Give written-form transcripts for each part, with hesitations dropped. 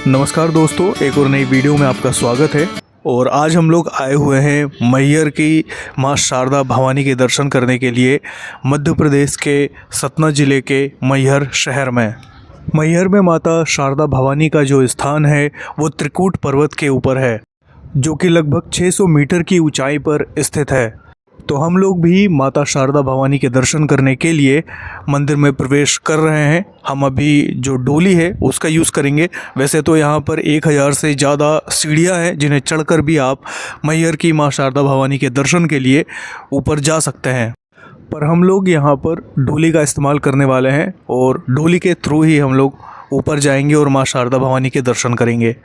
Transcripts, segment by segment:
नमस्कार दोस्तों, एक और नई वीडियो में आपका स्वागत है। और आज हम लोग आए हुए हैं मैहर की माँ शारदा भवानी के दर्शन करने के लिए मध्य प्रदेश के सतना ज़िले के मैहर शहर में। मैहर में माता शारदा भवानी का जो स्थान है वो त्रिकूट पर्वत के ऊपर है, जो कि लगभग 600 मीटर की ऊंचाई पर स्थित है। तो हम लोग भी माता शारदा भवानी के दर्शन करने के लिए मंदिर में प्रवेश कर रहे हैं। हम अभी जो डोली है उसका यूज़ करेंगे। वैसे तो यहाँ पर 1000 से ज़्यादा सीढ़ियाँ हैं जिन्हें चढ़कर भी आप मैहर की माँ शारदा भवानी के दर्शन के लिए ऊपर जा सकते हैं, पर हम लोग यहाँ पर डोली का इस्तेमाल करने वाले हैं और डोली के थ्रू ही हम लोग ऊपर जाएंगे और माँ शारदा भवानी के दर्शन करेंगे।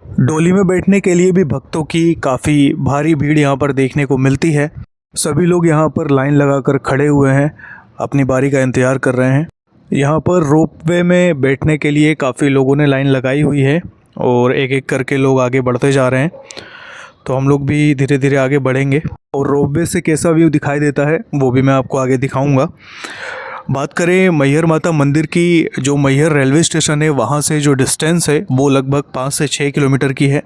डोली में बैठने के लिए भी भक्तों की काफ़ी भारी भीड़ यहाँ पर देखने को मिलती है। सभी लोग यहाँ पर लाइन लगाकर खड़े हुए हैं, अपनी बारी का इंतज़ार कर रहे हैं। यहाँ पर रोपवे में बैठने के लिए काफ़ी लोगों ने लाइन लगाई हुई है और एक एक करके लोग आगे बढ़ते जा रहे हैं। तो हम लोग भी धीरे धीरे आगे बढ़ेंगे और रोपवे से कैसा व्यू दिखाई देता है वो भी मैं आपको आगे दिखाऊंगा। बात करें मैहर माता मंदिर की, जो मैहर रेलवे स्टेशन है वहाँ से जो डिस्टेंस है वो लगभग 5 से 6 किलोमीटर की है।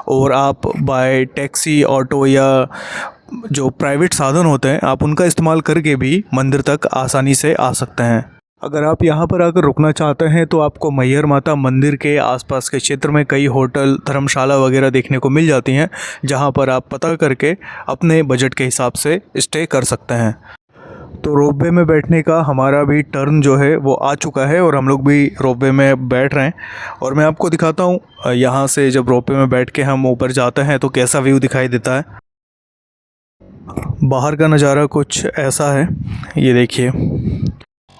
और आप बाय टैक्सी, ऑटो या जो प्राइवेट साधन होते हैं आप उनका इस्तेमाल करके भी मंदिर तक आसानी से आ सकते हैं। अगर आप यहाँ पर आकर रुकना चाहते हैं तो आपको मैहर माता मंदिर के आसपास के क्षेत्र में कई होटल, धर्मशाला वगैरह देखने को मिल जाती हैं, जहाँ पर आप पता करके अपने बजट के हिसाब से स्टे कर सकते हैं। तो रोपवे में बैठने का हमारा भी टर्न जो है वो आ चुका है और हम लोग भी रोपवे में बैठ रहे हैं। और मैं आपको दिखाता हूँ यहाँ से जब रोपवे में बैठ के हम ऊपर जाते हैं तो कैसा व्यू दिखाई देता है। बाहर का नज़ारा कुछ ऐसा है, ये देखिए।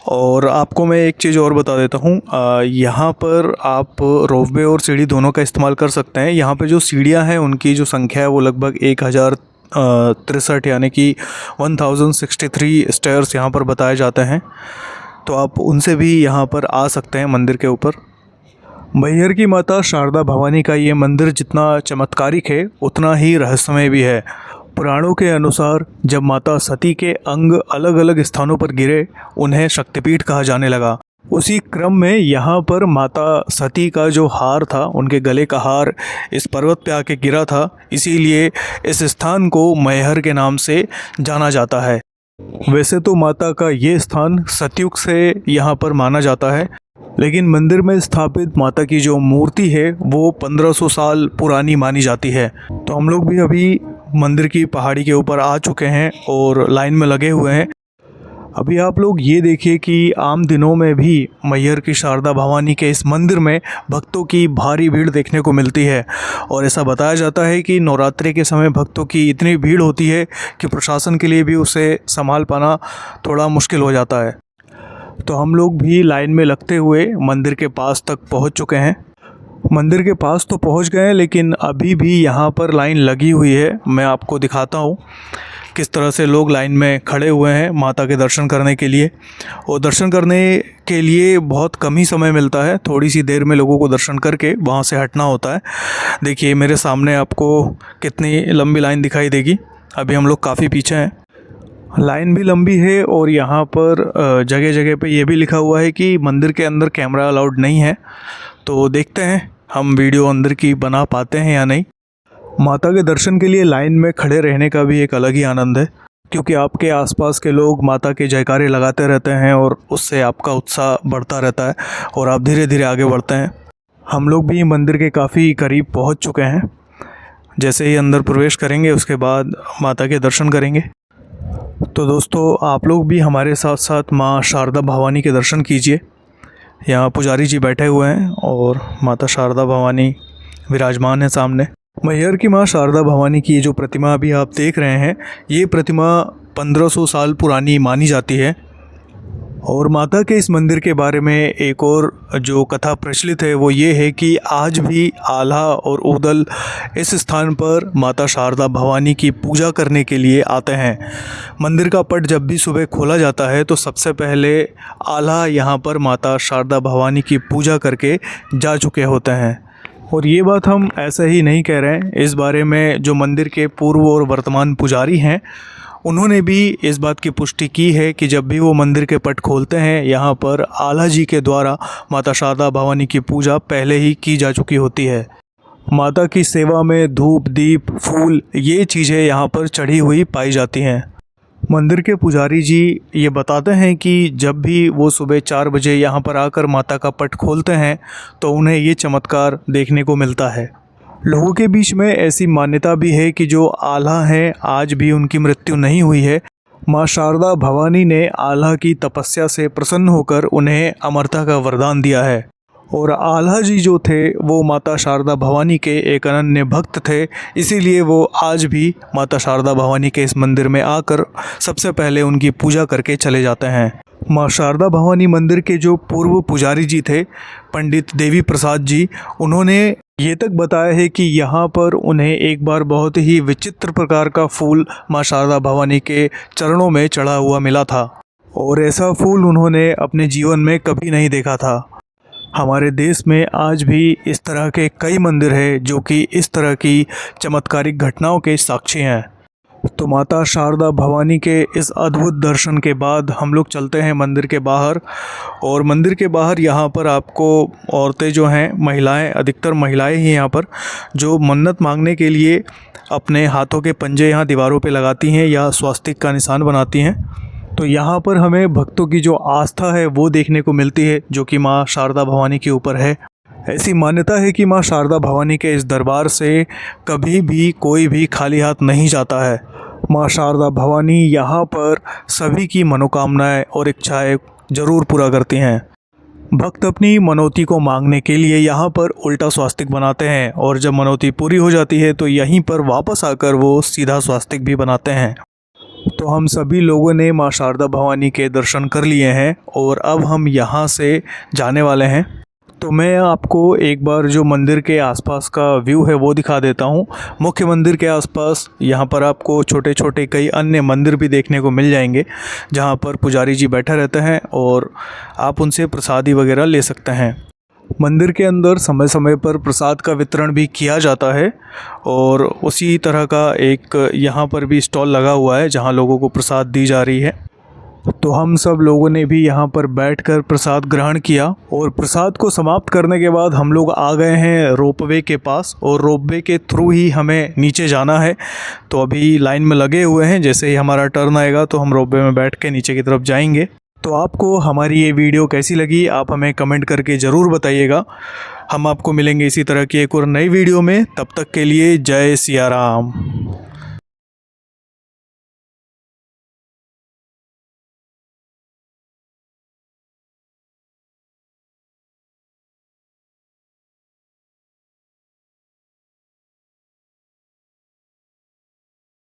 और आपको मैं एक चीज़ और बता देता हूँ, यहाँ पर आप रोपवे और सीढ़ी दोनों का इस्तेमाल कर सकते हैं। यहाँ पे जो सीढ़ियाँ हैं उनकी जो संख्या है वो लगभग 1063 यानी कि 1063 स्टेयर्स यहाँ पर बताए जाते हैं। तो आप उनसे भी यहाँ पर आ सकते हैं मंदिर के ऊपर। मैहर की माता शारदा भवानी का ये मंदिर जितना चमत्कारिक है उतना ही रहस्यमय भी है। पुराणों के अनुसार जब माता सती के अंग अलग अलग स्थानों पर गिरे उन्हें शक्तिपीठ कहा जाने लगा। उसी क्रम में यहाँ पर माता सती का जो हार था, उनके गले का हार इस पर्वत पे आके गिरा था, इसीलिए इस स्थान को मैहर के नाम से जाना जाता है। वैसे तो माता का ये स्थान सतयुग से यहाँ पर माना जाता है, लेकिन मंदिर में स्थापित माता की जो मूर्ति है वो 1500 साल पुरानी मानी जाती है। तो हम लोग भी अभी मंदिर की पहाड़ी के ऊपर आ चुके हैं और लाइन में लगे हुए हैं। अभी आप लोग ये देखिए कि आम दिनों में भी मैहर की शारदा भवानी के इस मंदिर में भक्तों की भारी भीड़ देखने को मिलती है। और ऐसा बताया जाता है कि नवरात्रि के समय भक्तों की इतनी भीड़ होती है कि प्रशासन के लिए भी उसे संभाल पाना थोड़ा मुश्किल हो जाता है। तो हम लोग भी लाइन में लगते हुए मंदिर के पास तक पहुंच चुके हैं। मंदिर के पास तो पहुंच गए हैं, लेकिन अभी भी यहाँ पर लाइन लगी हुई है। मैं आपको दिखाता हूँ किस तरह से लोग लाइन में खड़े हुए हैं माता के दर्शन करने के लिए। और दर्शन करने के लिए बहुत कम ही समय मिलता है, थोड़ी सी देर में लोगों को दर्शन करके वहाँ से हटना होता है। देखिए मेरे सामने आपको कितनी लंबी लाइन दिखाई देगी। अभी हम लोग काफ़ी पीछे हैं, लाइन भी लंबी है। और यहाँ पर जगह जगह पे ये भी लिखा हुआ है कि मंदिर के अंदर कैमरा अलाउड नहीं है। तो देखते हैं हम वीडियो अंदर की बना पाते हैं या नहीं। माता के दर्शन के लिए लाइन में खड़े रहने का भी एक अलग ही आनंद है, क्योंकि आपके आसपास के लोग माता के जयकारे लगाते रहते हैं और उससे आपका उत्साह बढ़ता रहता है और आप धीरे धीरे आगे बढ़ते हैं। हम लोग भी मंदिर के काफ़ी करीब पहुँच चुके हैं। जैसे ही अंदर प्रवेश करेंगे उसके बाद माता के दर्शन करेंगे। तो दोस्तों आप लोग भी हमारे साथ साथ माँ शारदा भवानी के दर्शन कीजिए। यहाँ पुजारी जी बैठे हुए हैं और माता शारदा भवानी विराजमान है सामने। मैहर की माँ शारदा भवानी की जो प्रतिमा अभी आप देख रहे हैं, ये प्रतिमा 1500 साल पुरानी मानी जाती है। और माता के इस मंदिर के बारे में एक और जो कथा प्रचलित है वो ये है कि आज भी आल्हा और ऊदल इस स्थान पर माता शारदा भवानी की पूजा करने के लिए आते हैं। मंदिर का पट जब भी सुबह खोला जाता है तो सबसे पहले आल्हा यहाँ पर माता शारदा भवानी की पूजा करके जा चुके होते हैं। और ये बात हम ऐसे ही नहीं कह रहे हैं, इस बारे में जो मंदिर के पूर्व और वर्तमान पुजारी हैं उन्होंने भी इस बात की पुष्टि की है कि जब भी वो मंदिर के पट खोलते हैं, यहाँ पर आल्हा जी के द्वारा माता शारदा भवानी की पूजा पहले ही की जा चुकी होती है। माता की सेवा में धूप, दीप, फूल ये चीज़ें यहाँ पर चढ़ी हुई पाई जाती हैं। मंदिर के पुजारी जी ये बताते हैं कि जब भी वो सुबह 4 बजे यहाँ पर आकर माता का पट खोलते हैं तो उन्हें ये चमत्कार देखने को मिलता है। लोगों के बीच में ऐसी मान्यता भी है कि जो आल्हा हैं आज भी उनकी मृत्यु नहीं हुई है। माँ शारदा भवानी ने आल्हा की तपस्या से प्रसन्न होकर उन्हें अमरता का वरदान दिया है और आल्हा जी जो थे वो माता शारदा भवानी के एक अनन्य भक्त थे, इसीलिए वो आज भी माता शारदा भवानी के इस मंदिर में आकर सबसे पहले उनकी पूजा करके चले जाते हैं। माँ शारदा भवानी मंदिर के जो पूर्व पुजारी जी थे, पंडित देवी प्रसाद जी, उन्होंने ये तक बताया है कि यहाँ पर उन्हें एक बार बहुत ही विचित्र प्रकार का फूल माँ शारदा भवानी के चरणों में चढ़ा हुआ मिला था और ऐसा फूल उन्होंने अपने जीवन में कभी नहीं देखा था। हमारे देश में आज भी इस तरह के कई मंदिर हैं जो कि इस तरह की चमत्कारिक घटनाओं के साक्षी हैं। तो माता शारदा भवानी के इस अद्भुत दर्शन के बाद हम लोग चलते हैं मंदिर के बाहर और मंदिर के बाहर यहाँ पर आपको औरतें जो हैं, महिलाएं, अधिकतर महिलाएं ही यहाँ पर जो मन्नत मांगने के लिए अपने हाथों के पंजे यहाँ दीवारों पे लगाती हैं या स्वास्तिक का निशान बनाती हैं। तो यहाँ पर हमें भक्तों की जो आस्था है वो देखने को मिलती है जो कि माँ शारदा भवानी के ऊपर है। ऐसी मान्यता है कि माँ शारदा भवानी के इस दरबार से कभी भी कोई भी खाली हाथ नहीं जाता है। माँ शारदा भवानी यहाँ पर सभी की मनोकामनाएं और इच्छाएं ज़रूर पूरा करती हैं। भक्त अपनी मनौती को मांगने के लिए यहाँ पर उल्टा स्वास्तिक बनाते हैं और जब मनौती पूरी हो जाती है तो यहीं पर वापस आकर वो सीधा स्वास्तिक भी बनाते हैं। तो हम सभी लोगों ने माँ शारदा भवानी के दर्शन कर लिए हैं और अब हम यहाँ से जाने वाले हैं। तो मैं आपको एक बार जो मंदिर के आसपास का व्यू है वो दिखा देता हूँ। मुख्य मंदिर के आसपास यहाँ पर आपको छोटे छोटे कई अन्य मंदिर भी देखने को मिल जाएंगे जहाँ पर पुजारी जी बैठे रहते हैं और आप उनसे प्रसादी वगैरह ले सकते हैं। मंदिर के अंदर समय समय पर प्रसाद का वितरण भी किया जाता है और उसी तरह का एक यहाँ पर भी स्टॉल लगा हुआ है जहाँ लोगों को प्रसाद दी जा रही है। तो हम सब लोगों ने भी यहाँ पर बैठकर प्रसाद ग्रहण किया और प्रसाद को समाप्त करने के बाद हम लोग आ गए हैं रोपवे के पास और रोपवे के थ्रू ही हमें नीचे जाना है। तो अभी लाइन में लगे हुए हैं, जैसे ही हमारा टर्न आएगा तो हम रोपवे में बैठ के नीचे की तरफ जाएंगे। तो आपको हमारी ये वीडियो कैसी लगी आप हमें कमेंट करके ज़रूर बताइएगा। हम आपको मिलेंगे इसी तरह की एक और नई वीडियो में। तब तक के लिए जय सिया राम।